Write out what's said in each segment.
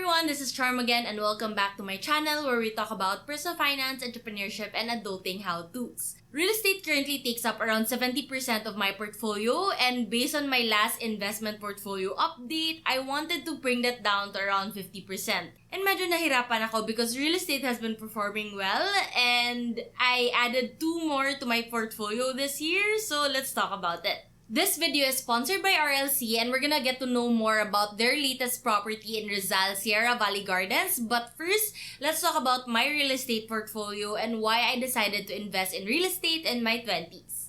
everyone, this is Charm again and welcome back to my channel where we talk about personal finance, entrepreneurship, and adulting how-tos. Real estate currently takes up around 70% of my portfolio, and based on my last investment portfolio update, I wanted to bring that down to around 50%. And medyo nahirapan ako because real estate has been performing well and I added 2 more to my portfolio this year, so let's talk about it. This video is sponsored by RLC and we're gonna get to know more about their latest property in Rizal, Sierra Valley Gardens. But first, let's talk about my real estate portfolio and why I decided to invest in real estate in my 20s.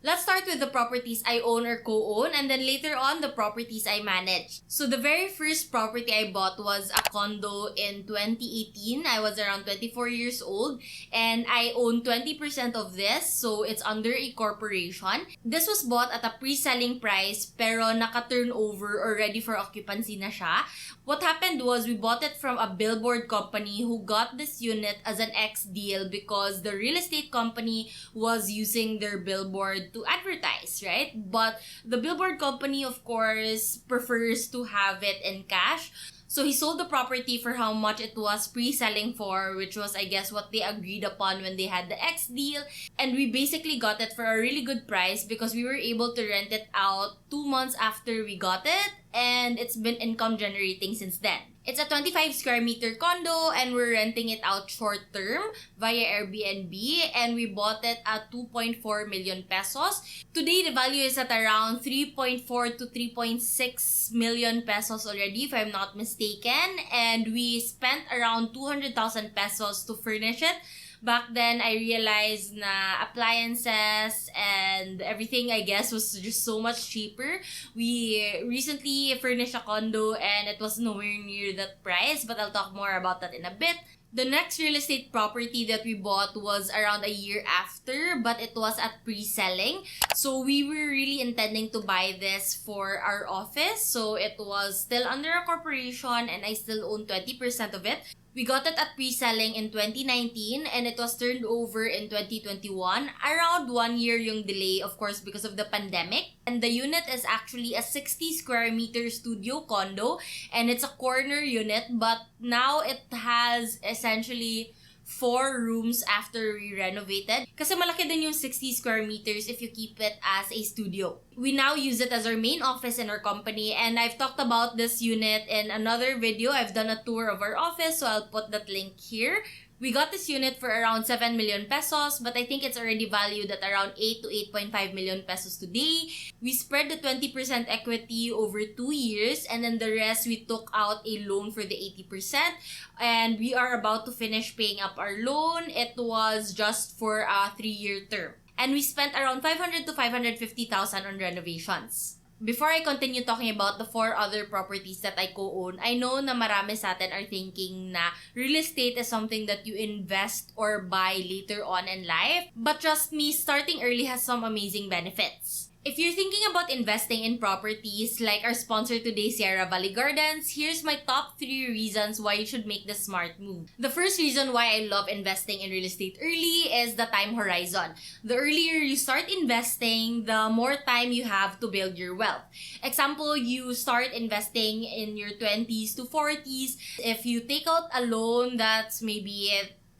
Let's start with the properties I own or co-own and then later on the properties I manage. So the very first property I bought was a condo in 2018. I was around 24 years old and I own 20% of this, so it's under a corporation. This was bought at a pre-selling price pero naka-turnover or ready for occupancy na siya. What happened was we bought it from a billboard company who got this unit as an ex-deal because the real estate company was using their billboard to advertise, right? But the billboard company, of course, prefers to have it in cash. So he sold the property for how much it was pre-selling for, which was, I guess, what they agreed upon when they had the X deal. And we basically got it for a really good price because we were able to rent it out 2 months after we got it. And it's been income generating since then. It's a 25 square meter condo and we're renting it out short term via Airbnb and we bought it at 2.4 million pesos. Today, the value is at around 3.4 to 3.6 million pesos already, if I'm not mistaken. And we spent around 200,000 pesos to furnish it. Back then, I realized na appliances and everything, I guess, was just so much cheaper. We recently furnished a condo and it was nowhere near that price, but I'll talk more about that in a bit. The next real estate property that we bought was around a year after, but it was at pre-selling. So we were really intending to buy this for our office. So it was still under a corporation and I still own 20% of it. We got it at pre-selling in 2019 and it was turned over in 2021. Around 1 year yung delay, of course, because of the pandemic. And the unit is actually a 60 square meter studio condo and it's a corner unit, but now it has essentially 4 rooms after we renovated. Kasi malaki din yung 60 square meters if you keep it as a studio. We now use it as our main office in our company and I've talked about this unit in another video. I've done a tour of our office, so I'll put that link here. We got this unit for around 7 million pesos, but I think it's already valued at around 8 to 8.5 million pesos today. We spread the 20% equity over 2 years, and then the rest we took out a loan for the 80%, and we are about to finish paying up our loan. It was just for a 3-year term. And we spent around 500 to 550,000 on renovations. Before I continue talking about the 4 other properties that I co-own, I know na marami sa atin are thinking na real estate is something that you invest or buy later on in life. But trust me, starting early has some amazing benefits. If you're thinking about investing in properties like our sponsor today, Sierra Valley Gardens, here's my top 3 reasons why you should make the smart move. The first reason why I love investing in real estate early is the time horizon. The earlier you start investing, the more time you have to build your wealth. Example, you start investing in your 20s to 40s. If you take out a loan that's maybe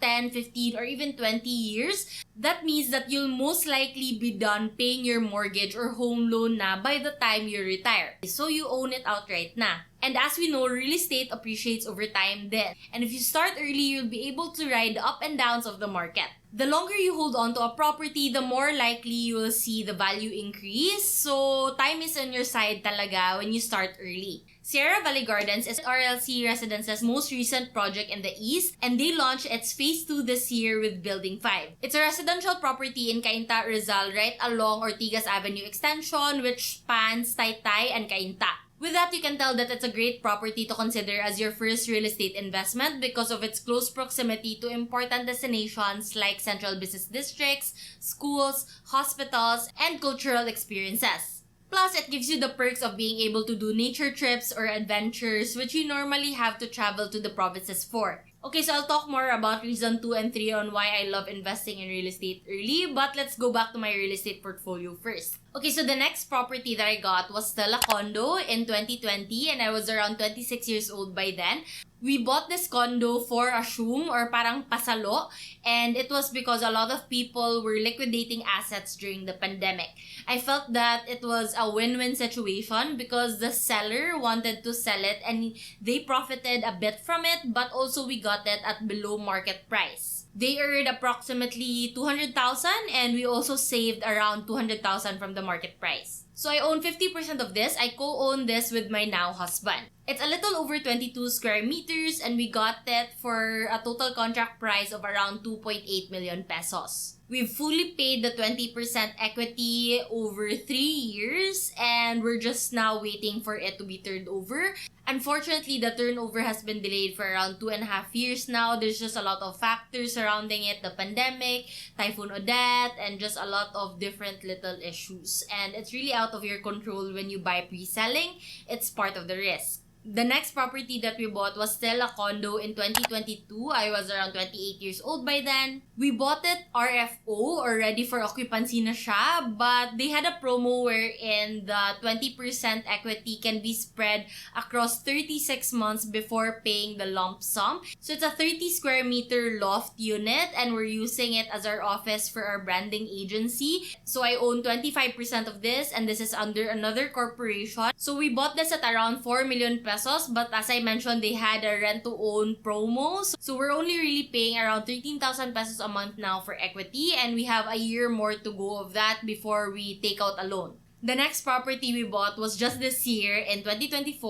10, 15, or even 20 years, that means that you'll most likely be done paying your mortgage or home loan na by the time you retire. So you own it outright na. And as we know, real estate appreciates over time then. And if you start early, you'll be able to ride the up and downs of the market. The longer you hold on to a property, the more likely you will see the value increase. So time is on your side talaga when you start early. Sierra Valley Gardens is RLC Residence's most recent project in the East, and they launched its Phase 2 this year with Building 5. It's a residential property in Cainta, Rizal, right along Ortigas Avenue Extension, which spans Taytay and Cainta. With that, you can tell that it's a great property to consider as your first real estate investment because of its close proximity to important destinations like central business districts, schools, hospitals, and cultural experiences. Plus, it gives you the perks of being able to do nature trips or adventures which you normally have to travel to the provinces for. Okay, so I'll talk more about reason 2 and 3 on why I love investing in real estate early, but let's go back to my real estate portfolio first. Okay, so the next property that I got was still a condo in 2020, and I was around 26 years old by then. We bought this condo for a shum or parang pasalo, and it was because a lot of people were liquidating assets during the pandemic. I felt that it was a win-win situation because the seller wanted to sell it and they profited a bit from it, but also we got it at below market price. They earned approximately 200,000 and we also saved around 200,000 from the market price. So I own 50% of this. I co-own this with my now husband. It's a little over 22 square meters and we got it for a total contract price of around 2.8 million pesos. We've fully paid the 20% equity over 3 years and we're just now waiting for it to be turned over. Unfortunately, the turnover has been delayed for around 2.5 years now. There's just a lot of factors surrounding it, the pandemic, Typhoon Odette, and just a lot of different little issues. And it's really out of your control when you buy pre-selling. It's part of the risk. The next property that we bought was still a condo in 2022. I was around 28 years old by then. We bought it RFO or ready for occupancy na siya, but they had a promo wherein the 20% equity can be spread across 36 months before paying the lump sum. So it's a 30 square meter loft unit and we're using it as our office for our branding agency. So I own 25% of this and this is under another corporation. So we bought this at around 4 million pesos, but as I mentioned, they had a rent-to-own promo. So we're only really paying around 13,000 pesos a month now for equity, and we have a year more to go of that before we take out a loan. The next property we bought was just this year in 2024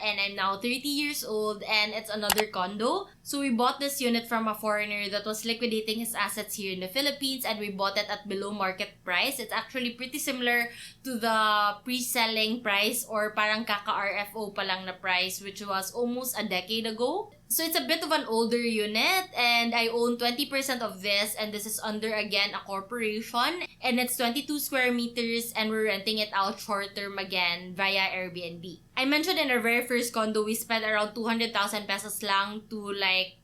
and I'm now 30 years old and it's another condo. So we bought this unit from a foreigner that was liquidating his assets here in the Philippines and we bought it at below market price. It's actually pretty similar to the pre-selling price or parang kaka-RFO pa lang na price, which was almost a decade ago. So it's a bit of an older unit and I own 20% of this and this is under again a corporation and it's 22 square meters and we're renting it out short term again via Airbnb. I mentioned in our very first condo we spent around 200,000 pesos lang to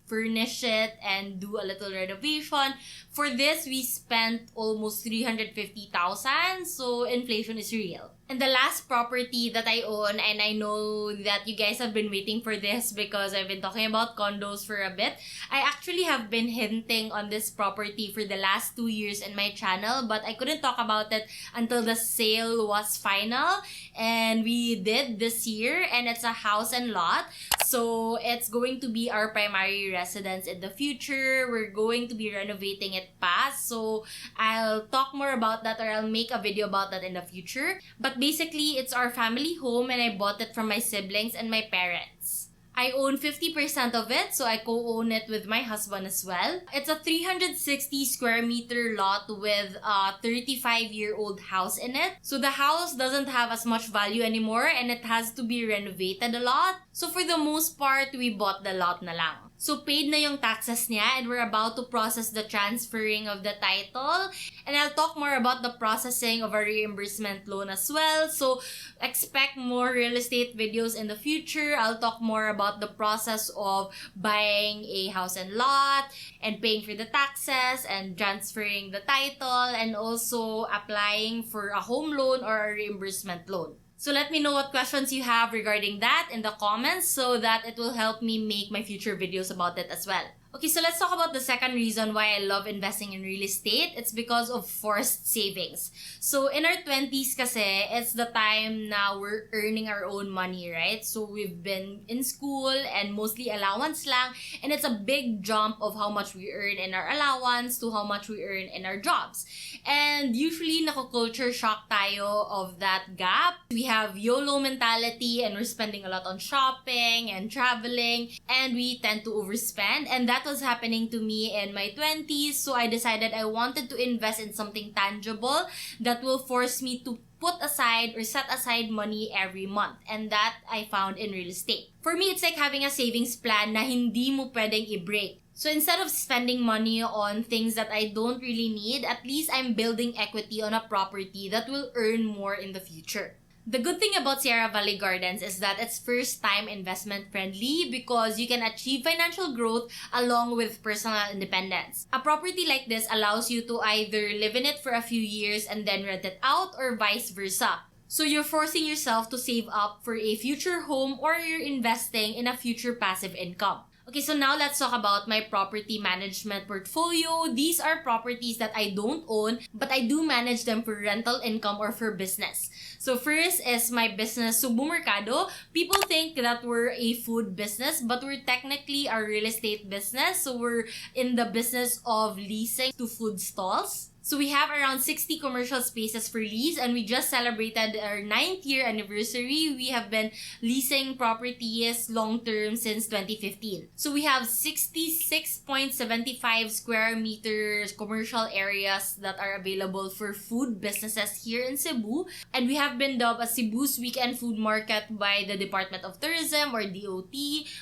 furnish it and do a little renovation. For this we spent almost 350,000, so inflation is real. And the last property that I own, and I know that you guys have been waiting for this because I've been talking about condos for a bit. I actually have been hinting on this property for the last 2 years in my channel, but I couldn't talk about it until the sale was final. And we did this year, and it's a house and lot. So it's going to be our primary residence in the future. We're going to be renovating it past. So I'll talk more about that or I'll make a video about that in the future. But basically, it's our family home and I bought it from my siblings and my parents. I own 50% of it, so I co-own it with my husband as well. It's a 360 square meter lot with a 35-year-old house in it. So the house doesn't have as much value anymore and it has to be renovated a lot. So for the most part, we bought the lot na lang. So paid na yung taxes niya and we're about to process the transferring of the title. And I'll talk more about the processing of a reimbursement loan as well. So expect more real estate videos in the future. I'll talk more about the process of buying a house and lot and paying for the taxes and transferring the title and also applying for a home loan or a reimbursement loan. So let me know what questions you have regarding that in the comments so that it will help me make my future videos about it as well. Okay, so let's talk about the second reason why I love investing in real estate. It's because of forced savings. So in our 20s kasi, it's the time now we're earning our own money, right? So we've been in school and mostly allowance lang. And it's a big jump of how much we earn in our allowance to how much we earn in our jobs. And usually, nako-culture shock tayo of that gap. We have YOLO mentality and we're spending a lot on shopping and traveling. And we tend to overspend. And that was happening to me in my 20s, so I decided I wanted to invest in something tangible that will force me to put aside or set aside money every month, and that I found in real estate. For me, it's like having a savings plan na hindi mo pwedeng i-break. So instead of spending money on things that I don't really need, at least I'm building equity on a property that will earn more in the future. The good thing about Sierra Valley Gardens is that it's first-time investment friendly because you can achieve financial growth along with personal independence. A property like this allows you to either live in it for a few years and then rent it out or vice versa. So you're forcing yourself to save up for a future home or you're investing in a future passive income. Okay, so now let's talk about my property management portfolio. These are properties that I don't own, but I do manage them for rental income or for business. So first is my business, Subu Mercado. People think that we're a food business, but we're technically a real estate business. So we're in the business of leasing to food stalls. So we have around 60 commercial spaces for lease, and we just celebrated our 9th year anniversary. We have been leasing properties long-term since 2015. So we have 66.75 square meters commercial areas that are available for food businesses here in Cebu. And we have been dubbed as Cebu's Weekend Food Market by the Department of Tourism or DOT.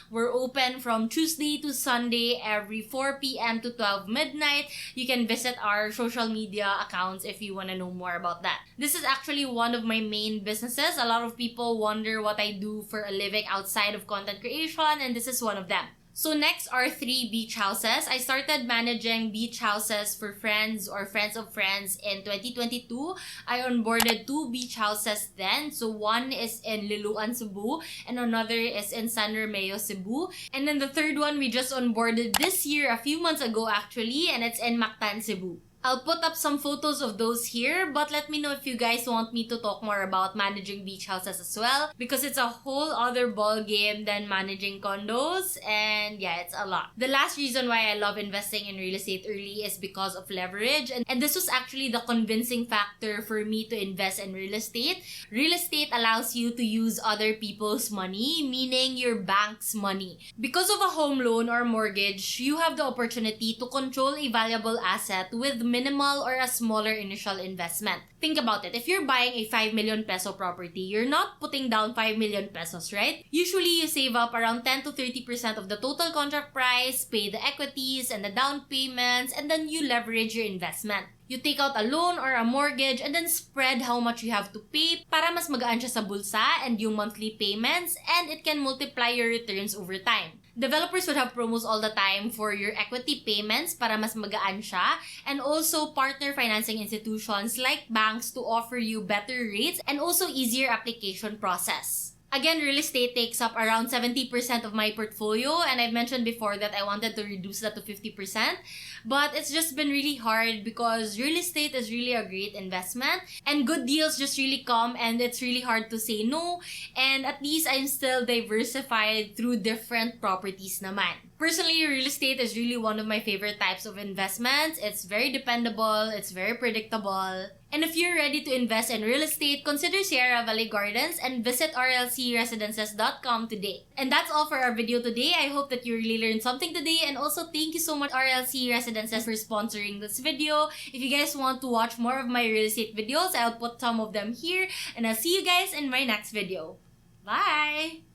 We're open from Tuesday to Sunday every 4 p.m. to 12 midnight. You can visit our social media accounts if you want to know more about that. This is actually one of my main businesses. A lot of people wonder what I do for a living outside of content creation, and this is one of them. So next are 3 beach houses. I started managing beach houses for friends or friends of friends in 2022. I onboarded 2 beach houses then. So one is in Liloan, Cebu, and another is in San Romeo, Cebu. And then the third one we just onboarded this year, a few months ago actually, and it's in Mactan, Cebu. I'll put up some photos of those here, but let me know if you guys want me to talk more about managing beach houses as well, because it's a whole other ball game than managing condos, and yeah, it's a lot. The last reason why I love investing in real estate early is because of leverage, and this was actually the convincing factor for me to invest in real estate. Real estate allows you to use other people's money, meaning your bank's money. Because of a home loan or mortgage, you have the opportunity to control a valuable asset with minimal or a smaller initial investment. Think about it. If you're buying a 5 million peso property, you're not putting down 5 million pesos, right? Usually, you save up around 10 to 30% of the total contract price, pay the equities and the down payments, and then you leverage your investment. You take out a loan or a mortgage and then spread how much you have to pay para mas magaan siya sa bulsa and yung monthly payments, and it can multiply your returns over time. Developers would have promos all the time for your equity payments para mas magaan siya, and also partner financing institutions like banks to offer you better rates and also easier application process. Again, real estate takes up around 70% of my portfolio, and I've mentioned before that I wanted to reduce that to 50%, but it's just been really hard because real estate is really a great investment and good deals just really come and it's really hard to say no, and at least I'm still diversified through different properties naman. Personally, real estate is really one of my favorite types of investments. It's very dependable, it's very predictable. And if you're ready to invest in real estate, consider Sierra Valley Gardens and visit rlcresidences.com today. And that's all for our video today. I hope that you really learned something today, and also thank you so much RLC Residences for sponsoring this video. If you guys want to watch more of my real estate videos, I'll put some of them here, and I'll see you guys in my next video. Bye!